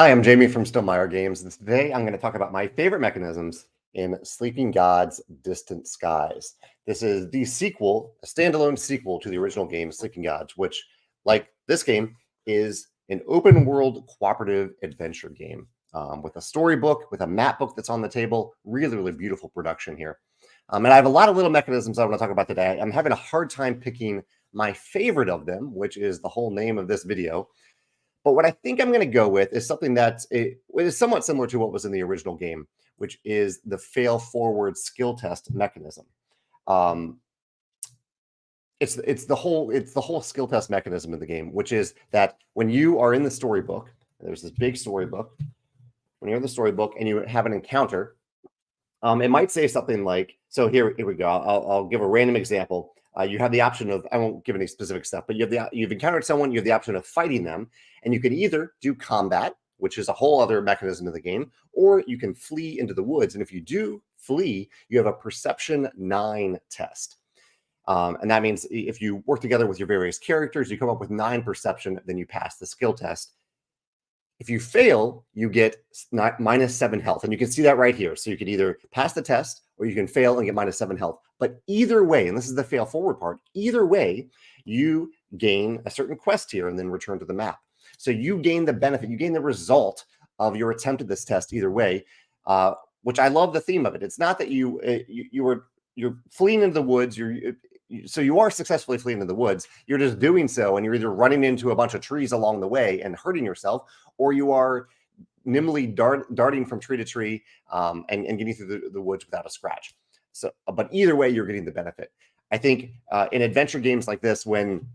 Hi, I'm Jamey from Stillmeyer Games, and today I'm going to talk about my favorite mechanisms in Sleeping Gods Distant Skies. This is the sequel, a standalone sequel to the original game, Sleeping Gods, which, like this game, is an open world cooperative adventure game with a storybook, with a map book that's on the table. Really, really beautiful production here. And I have a lot of little mechanisms I want to talk about today. I'm having a hard time picking my favorite of them, which is the whole name of this video. But what I think I'm going to go with is something that is somewhat similar to what was in the original game, which is the fail forward skill test mechanism. Um, it's the whole skill test mechanism in the game, which is that when you are in the storybook, there's this big storybook. When you're in the storybook and you have an encounter, it might say something like, so here we go. I'll give a random example. You have the option of, I won't give any specific stuff, but you've encountered someone, you have the option of fighting them, and you can either do combat, which is a whole other mechanism of the game, or you can flee into the woods. And if you do flee, you have a perception 9 test. And that means if you work together with your various characters, you come up with 9 perception, then you pass the skill test. If you fail, you get -7 health. And you can see that right here. So you can either pass the test or you can fail and get -7 health. But either way, and this is the fail forward part, either way, you gain a certain quest here and then return to the map. So you gain the benefit, you gain the result of your attempt at this test either way, which I love the theme of it. It's not that you're fleeing into the woods, so you are successfully fleeing into the woods. You're just doing so, and you're either running into a bunch of trees along the way and hurting yourself, or you are nimbly darting from tree to tree and getting through the woods without a scratch. So, but either way, you're getting the benefit. I think in adventure games like this, when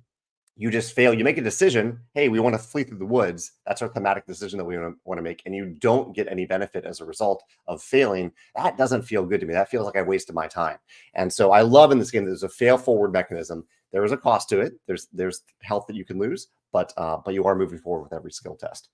you just fail, you make a decision, hey, we want to flee through the woods. That's our thematic decision that we want to make. And you don't get any benefit as a result of failing. That doesn't feel good to me. That feels like I wasted my time. And so I love in this game, there's a fail forward mechanism. There is a cost to it. There's health that you can lose, but you are moving forward with every skill test.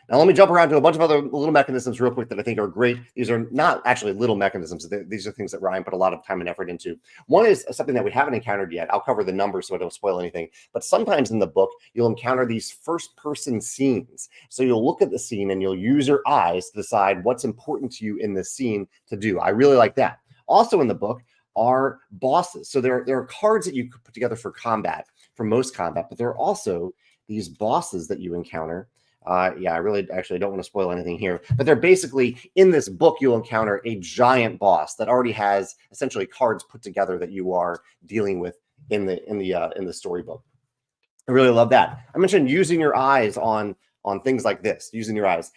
Now, let me jump around to a bunch of other little mechanisms real quick that I think are great. These are not actually little mechanisms. These are things that Ryan put a lot of time and effort into. One is something that we haven't encountered yet. I'll cover the numbers so I don't spoil anything. But sometimes in the book, you'll encounter these first-person scenes. So you'll look at the scene and you'll use your eyes to decide what's important to you in this scene to do. I really like that. Also in the book are bosses. So there are cards that you could put together for combat, for most combat, but there are also these bosses that you encounter. I really actually don't want to spoil anything here, but they're basically in this book. You'll encounter a giant boss that already has essentially cards put together that you are dealing with in the storybook. I really love that. I mentioned using your eyes on things like this, using your eyes.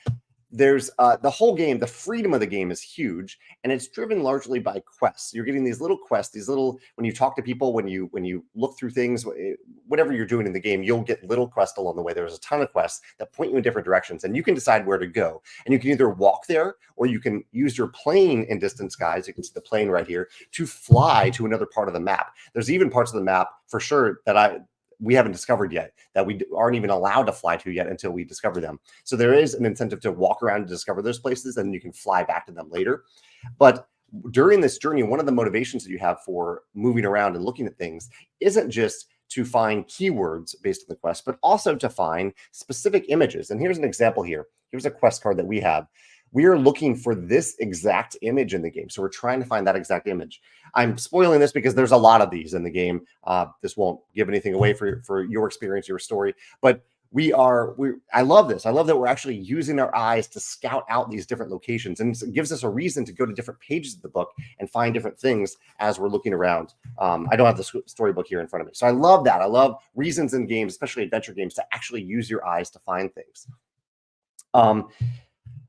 There's the whole game, the freedom of the game is huge, and it's driven largely by quests. You're getting these little quests, these little, when you talk to people, when you look through things, whatever you're doing in the game, you'll get little quests along the way. There's a ton of quests that point you in different directions, and you can decide where to go. And you can either walk there, or you can use your plane in Distant Skies. You can see the plane right here to fly to another part of the map. There's even parts of the map for sure that we haven't discovered yet, that we aren't even allowed to fly to yet until we discover them. So there is an incentive to walk around and discover those places, and you can fly back to them later. But during this journey, one of the motivations that you have for moving around and looking at things isn't just to find keywords based on the quest, but also to find specific images. And here's an example here. Here's a quest card that we have. We are looking for this exact image in the game. So we're trying to find that exact image. I'm spoiling this because there's a lot of these in the game. This won't give anything away for your experience, your story. But I love this. I love that we're actually using our eyes to scout out these different locations. And it gives us a reason to go to different pages of the book and find different things as we're looking around. I don't have the storybook here in front of me. So I love that. I love reasons in games, especially adventure games, to actually use your eyes to find things.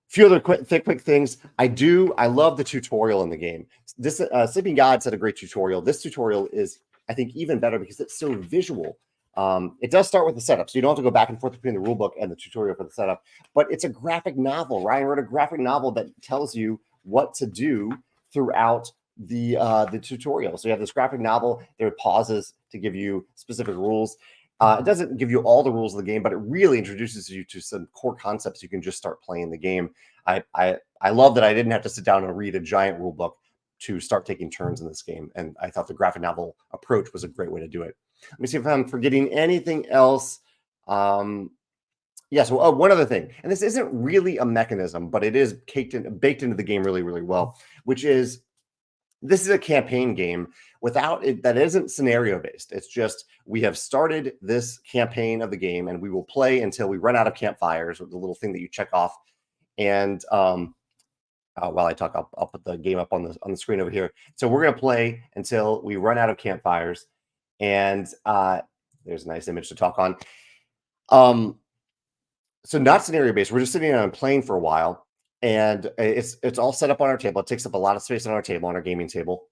Few other quick things. I love the tutorial in the game. This Sleeping Gods had a great tutorial. This tutorial is, I think, even better because it's so visual. It does start with the setup, so you don't have to go back and forth between the rule book and the tutorial for the setup. But it's a graphic novel. Ryan wrote a graphic novel that tells you what to do throughout the tutorial. So you have this graphic novel. There are pauses to give you specific rules. It doesn't give you all the rules of the game, but it really introduces you to some core concepts. You can just start playing the game. I love that I didn't have to sit down and read a giant rule book to start taking turns in this game. And I thought the graphic novel approach was a great way to do it. Let me see if I'm forgetting anything else. Yes. Well, one other thing, and this isn't really a mechanism, but it is baked into the game really, really well, which is this is a campaign game without it that isn't scenario based. It's just we have started this campaign of the game and we will play until we run out of campfires, with the little thing that you check off. And while I talk, I'll put the game up on the screen over here. So we're gonna play until we run out of campfires, and there's a nice image to talk on. So not scenario based. We're just sitting down and playing for a while, and it's all set up on our table. It takes up a lot of space on our table, on our gaming table.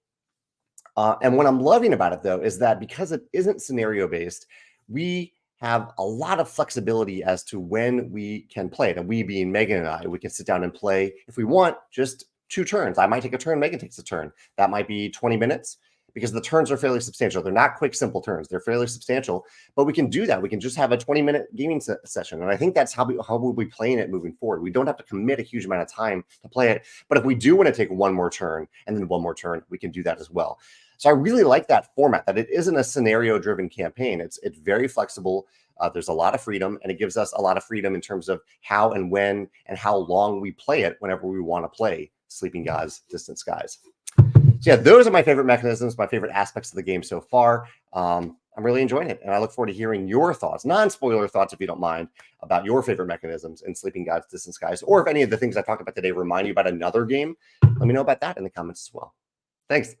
And what I'm loving about it though is that because it isn't scenario based, we have a lot of flexibility as to when we can play it. And we being Megan and I, we can sit down and play if we want just 2 turns. I might take a turn, Megan takes a turn. That might be 20 minutes because the turns are fairly substantial. They're not quick, simple turns. They're fairly substantial, but we can do that. We can just have a 20-minute gaming session. And I think that's how we'll be playing it moving forward. We don't have to commit a huge amount of time to play it. But if we do want to take one more turn and then one more turn, we can do that as well. So I really like that format, that it isn't a scenario-driven campaign. It's very flexible. There's a lot of freedom, and it gives us a lot of freedom in terms of how and when and how long we play it whenever we want to play Sleeping Gods, Distant Skies. So yeah, those are my favorite mechanisms, my favorite aspects of the game so far. I'm really enjoying it, and I look forward to hearing your thoughts, non-spoiler thoughts, if you don't mind, about your favorite mechanisms in Sleeping Gods, Distant Skies, or if any of the things I talked about today remind you about another game, let me know about that in the comments as well. Thanks.